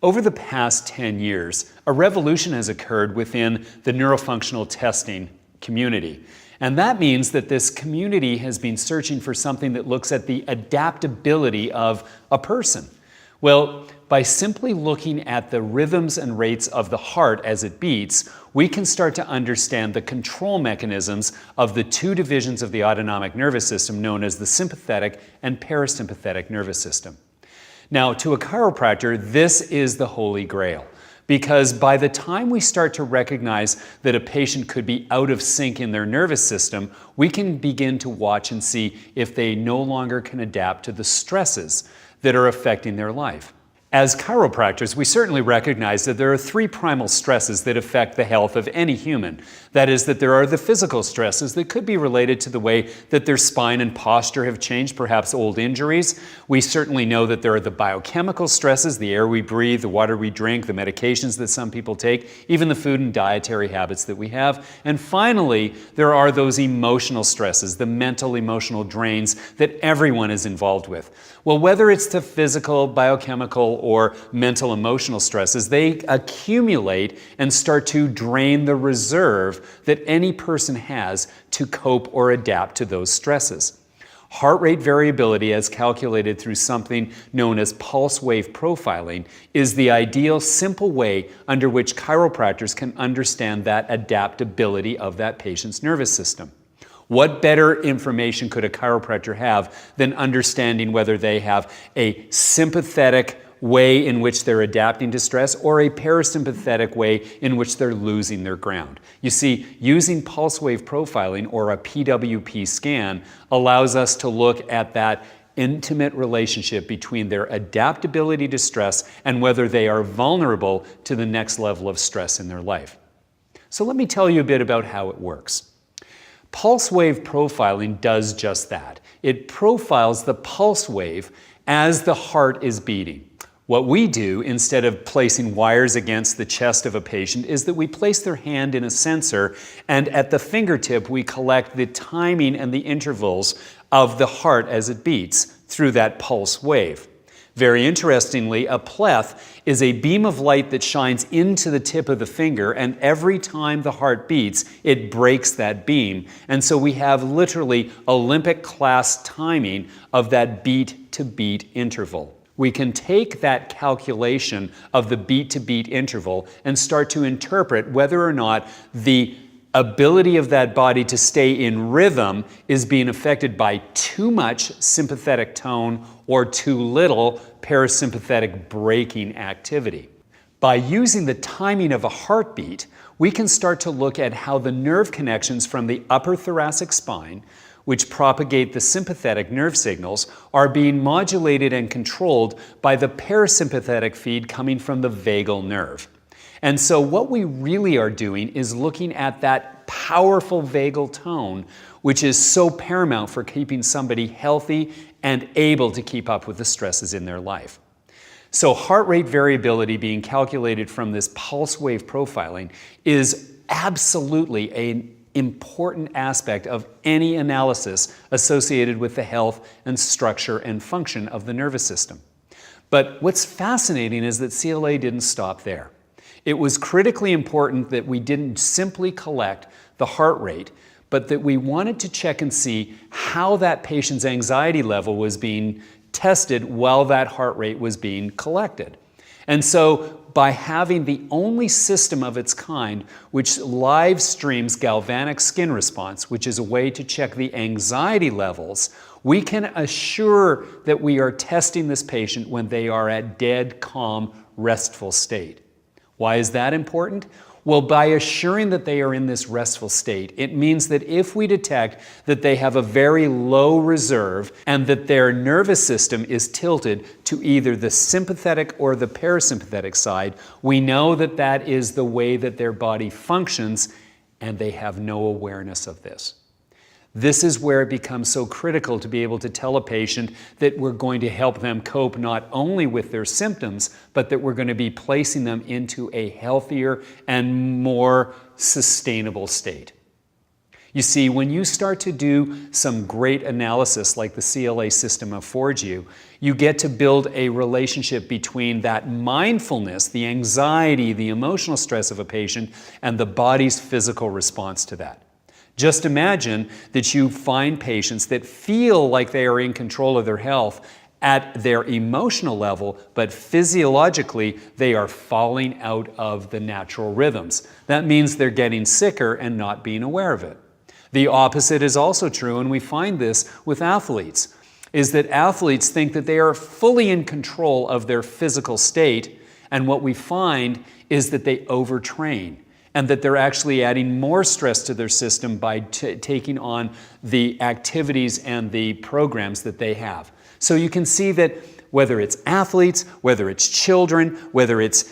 Over the past 10 years, a revolution has occurred within the neurofunctional testing community. And that means that this community has been searching for something that looks at the adaptability of a person. Well, by simply looking at the rhythms and rates of the heart as it beats, we can start to understand the control mechanisms of the two divisions of the autonomic nervous system known as the sympathetic and parasympathetic nervous system. Now, to a chiropractor, this is the holy grail, because by the time we start to recognize that a patient could be out of sync in their nervous system, we can begin to watch and see if they no longer can adapt to the stresses that are affecting their life. As chiropractors, we certainly recognize that there are three primal stresses that affect the health of any human. That is, that there are the physical stresses that could be related to the way that their spine and posture have changed, perhaps old injuries. We certainly know that there are the biochemical stresses, the air we breathe, the water we drink, the medications that some people take, even the food and dietary habits that we have. And finally, there are those emotional stresses, the mental emotional drains that everyone is involved with. Well, whether it's the physical, biochemical, or mental emotional stresses, they accumulate and start to drain the reserve that any person has to cope or adapt to those stresses. Heart rate variability, as calculated through something known as pulse wave profiling, is the ideal, simple way under which chiropractors can understand that adaptability of that patient's nervous system. What better information could a chiropractor have than understanding whether they have a sympathetic way in which they're adapting to stress or a parasympathetic way in which they're losing their ground? You see, using pulse wave profiling or a PWP scan allows us to look at that intimate relationship between their adaptability to stress and whether they are vulnerable to the next level of stress in their life. So let me tell you a bit about how it works. Pulse wave profiling does just that. It profiles the pulse wave as the heart is beating. What we do, instead of placing wires against the chest of a patient, is that we place their hand in a sensor, and at the fingertip we collect the timing and the intervals of the heart as it beats through that pulse wave. Very interestingly, a pleth is a beam of light that shines into the tip of the finger, and every time the heart beats, it breaks that beam. And so we have literally Olympic class timing of that beat-to-beat interval. We can take that calculation of the beat-to-beat interval and start to interpret whether or not the ability of that body to stay in rhythm is being affected by too much sympathetic tone or too little parasympathetic braking activity. By using the timing of a heartbeat, we can start to look at how the nerve connections from the upper thoracic spine, which propagate the sympathetic nerve signals, are being modulated and controlled by the parasympathetic feed coming from the vagal nerve. And so what we really are doing is looking at that powerful vagal tone, which is so paramount for keeping somebody healthy and able to keep up with the stresses in their life. So heart rate variability being calculated from this pulse wave profiling is absolutely an important aspect of any analysis associated with the health and structure and function of the nervous system. But what's fascinating is that CLA didn't stop there. It was critically important that we didn't simply collect the heart rate, but that we wanted to check and see how that patient's anxiety level was being tested while that heart rate was being collected. And so by having the only system of its kind which live streams galvanic skin response, which is a way to check the anxiety levels, we can assure that we are testing this patient when they are at dead, calm, restful state. Why is that important? Well, by assuring that they are in this restful state, it means that if we detect that they have a very low reserve and that their nervous system is tilted to either the sympathetic or the parasympathetic side, we know that that is the way that their body functions, and they have no awareness of this. This is where it becomes so critical to be able to tell a patient that we're going to help them cope not only with their symptoms, but that we're going to be placing them into a healthier and more sustainable state. You see, when you start to do some great analysis like the CLA system affords you, you get to build a relationship between that mindfulness, the anxiety, the emotional stress of a patient, and the body's physical response to that. Just imagine that you find patients that feel like they are in control of their health at their emotional level, but physiologically they are falling out of the natural rhythms. That means they're getting sicker and not being aware of it. The opposite is also true, and we find this with athletes, is that athletes think that they are fully in control of their physical state, and what we find is that they overtrain, and that they're actually adding more stress to their system by taking on the activities and the programs that they have. So you can see that whether it's athletes, whether it's children, whether it's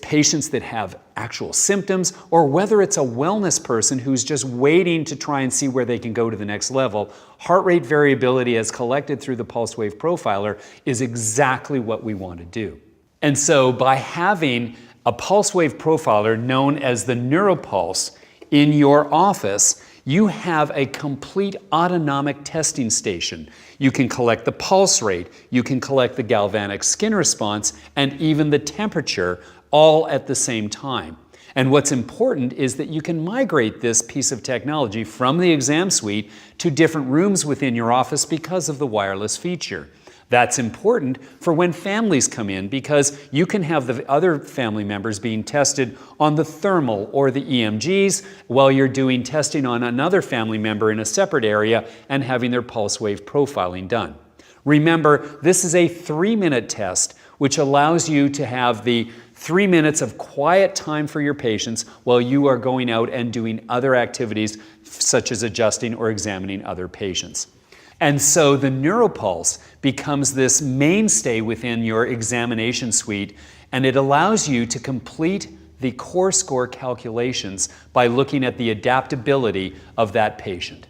patients that have actual symptoms, or whether it's a wellness person who's just waiting to try and see where they can go to the next level, heart rate variability as collected through the pulse wave profiler is exactly what we want to do. And so by having a pulse wave profiler known as the neuroPULSE in your office, you have a complete autonomic testing station. You can collect the pulse rate, you can collect the galvanic skin response, and even the temperature all at the same time. And what's important is that you can migrate this piece of technology from the exam suite to different rooms within your office because of the wireless feature. That's important for when families come in, because you can have the other family members being tested on the thermal or the EMGs while you're doing testing on another family member in a separate area and having their pulse wave profiling done. Remember, this is a 3-minute test, which allows you to have the 3 minutes of quiet time for your patients while you are going out and doing other activities such as adjusting or examining other patients. And so the neuroPULSE becomes this mainstay within your examination suite, and it allows you to complete the core score calculations by looking at the adaptability of that patient.